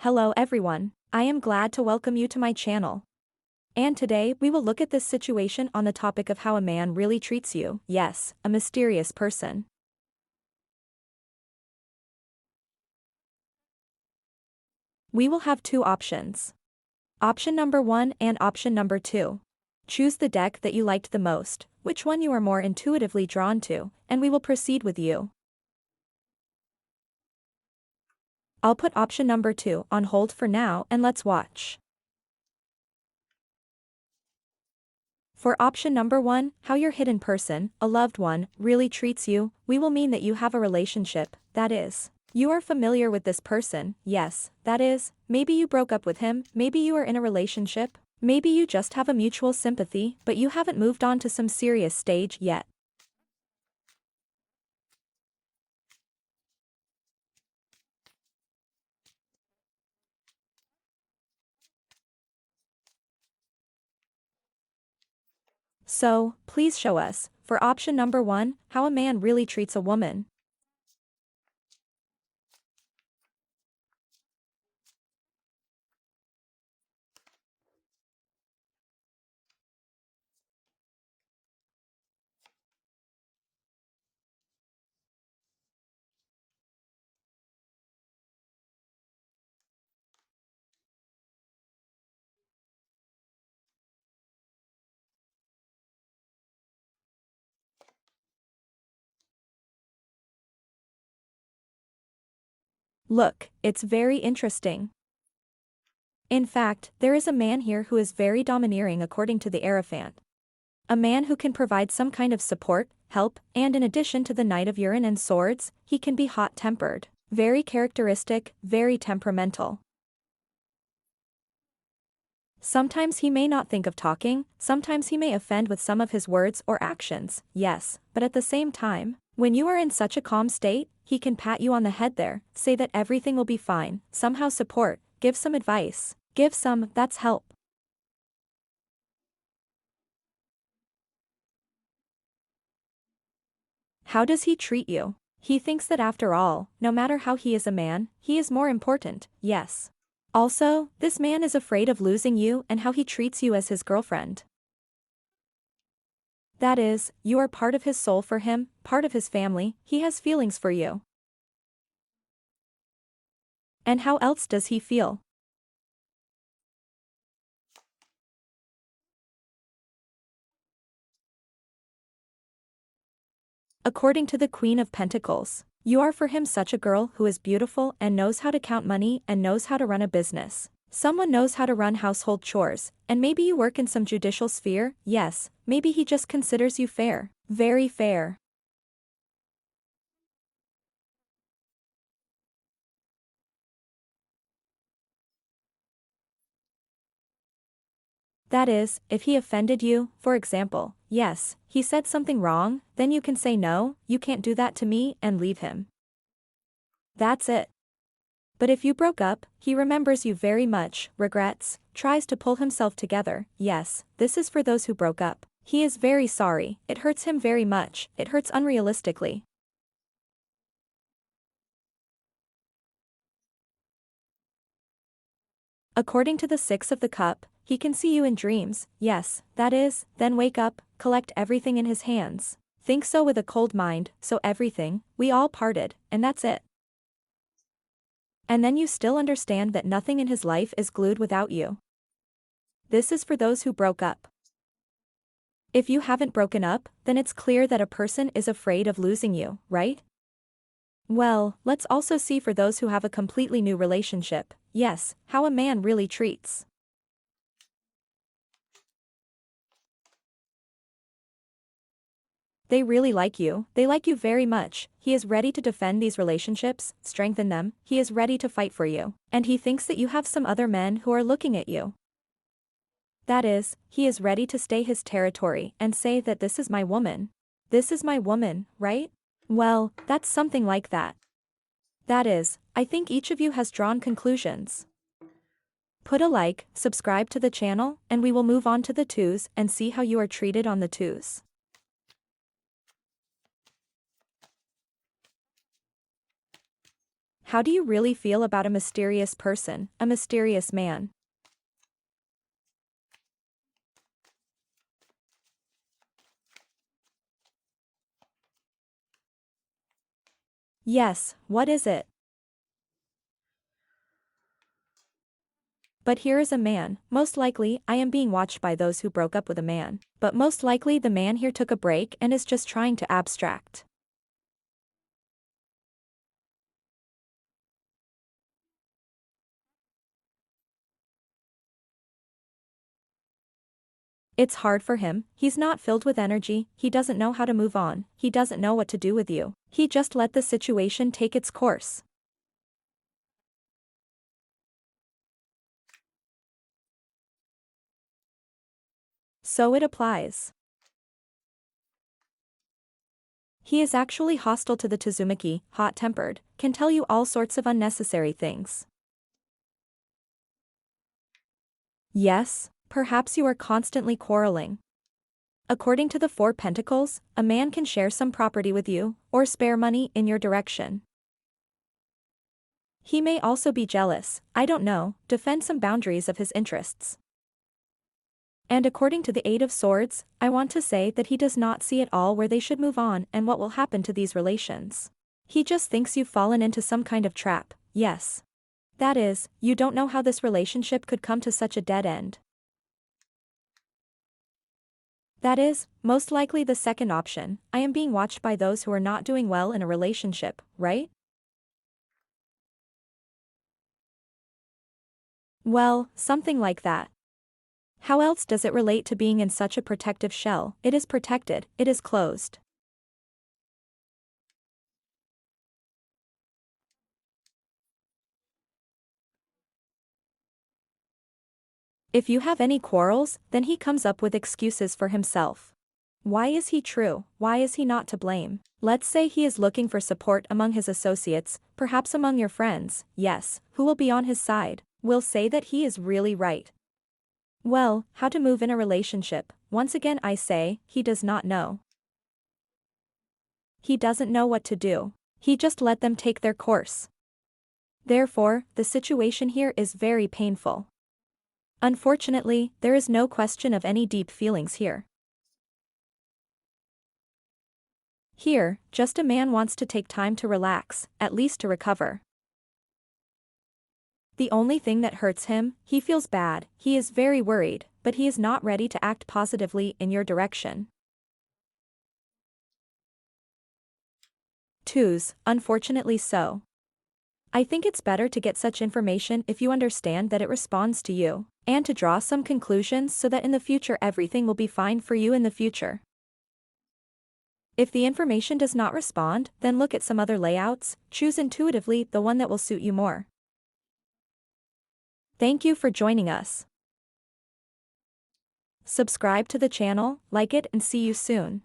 Hello everyone, I am glad to welcome you to my channel. And today we will look at this situation on the topic of how a man really treats you, yes, a mysterious person. We will have two options. Option number 1 and option number 2. Choose the deck that you liked the most, which one you are more intuitively drawn to, and we will proceed with you. I'll put option number 2 on hold for now and let's watch. For option number 1, how your hidden person, a loved one, really treats you, we will mean that you have a relationship, that is, you are familiar with this person, yes, that is, maybe you broke up with him, maybe you are in a relationship, maybe you just have a mutual sympathy, but you haven't moved on to some serious stage yet. So, please show us, for option number 1, how a man really treats a woman. Look, it's very interesting. In fact, there is a man here who is very domineering according to the Hierophant. A man who can provide some kind of support, help, and in addition to the Knight of Urine and Swords, he can be hot-tempered, very characteristic, very temperamental. Sometimes he may not think of talking, sometimes he may offend with some of his words or actions, yes, but at the same time, when you are in such a calm state, he can pat you on the head there, say that everything will be fine, somehow support, give some advice, give some, that's help. How does he treat you? He thinks that after all, no matter how he is a man, he is more important, yes. Also, this man is afraid of losing you and how he treats you as his girlfriend. That is, you are part of his soul for him, part of his family, he has feelings for you. And how else does he feel? According to the Queen of Pentacles, you are for him such a girl who is beautiful and knows how to count money and knows how to run a business. Someone knows how to run household chores, and maybe you work in some judicial sphere, yes, maybe he just considers you fair, very fair. That is, if he offended you, for example, yes, he said something wrong, then you can say no, you can't do that to me, and leave him. That's it. But if you broke up, he remembers you very much, regrets, tries to pull himself together, yes, this is for those who broke up. He is very sorry, it hurts him very much, it hurts unrealistically. According to the Six of the Cup, he can see you in dreams, yes, that is, then wake up, collect everything in his hands. Think so with a cold mind, so everything, we all parted, and that's it. And then you still understand that nothing in his life is glued without you. This is for those who broke up. If you haven't broken up, then it's clear that a person is afraid of losing you, right? Well, let's also see for those who have a completely new relationship, yes, how a man really treats. They really like you very much, he is ready to defend these relationships, strengthen them, he is ready to fight for you, and he thinks that you have some other men who are looking at you. That is, he is ready to stay his territory and say that this is my woman. This is my woman, right? Well, that's something like that. That is, I think each of you has drawn conclusions. Put a like, subscribe to the channel, and we will move on to the twos and see how you are treated on the twos. How do you really feel about a mysterious person, a mysterious man? Yes, what is it? But here is a man. Most likely, I am being watched by those who broke up with a man. But most likely the man here took a break and is just trying to abstract. It's hard for him, he's not filled with energy, he doesn't know how to move on, he doesn't know what to do with you. He just let the situation take its course. So it applies. He is actually hostile to the Tazumaki, hot-tempered, can tell you all sorts of unnecessary things. Yes, perhaps you are constantly quarreling. According to the Four Pentacles, a man can share some property with you, or spare money in your direction. He may also be jealous, I don't know, defend some boundaries of his interests. And according to the Eight of Swords, I want to say that he does not see at all where they should move on and what will happen to these relations. He just thinks you've fallen into some kind of trap, yes. That is, you don't know how this relationship could come to such a dead end. That is, most likely the second option, I am being watched by those who are not doing well in a relationship, right? Well, something like that. How else does it relate to being in such a protective shell? It is protected, it is closed. If you have any quarrels, then he comes up with excuses for himself. Why is he true? Why is he not to blame? Let's say he is looking for support among his associates, perhaps among your friends, yes, who will be on his side, will say that he is really right. Well, how to move in a relationship, once again I say, he does not know. He doesn't know what to do. He just let them take their course. Therefore, the situation here is very painful. Unfortunately, there is no question of any deep feelings here. Here, just a man wants to take time to relax, at least to recover. The only thing that hurts him, he feels bad, he is very worried, but he is not ready to act positively in your direction. Twos, unfortunately so. I think it's better to get such information if you understand that it responds to you, and to draw some conclusions so that in the future everything will be fine for you in the future. If the information does not respond, then look at some other layouts, choose intuitively the one that will suit you more. Thank you for joining us. Subscribe to the channel, like it and see you soon.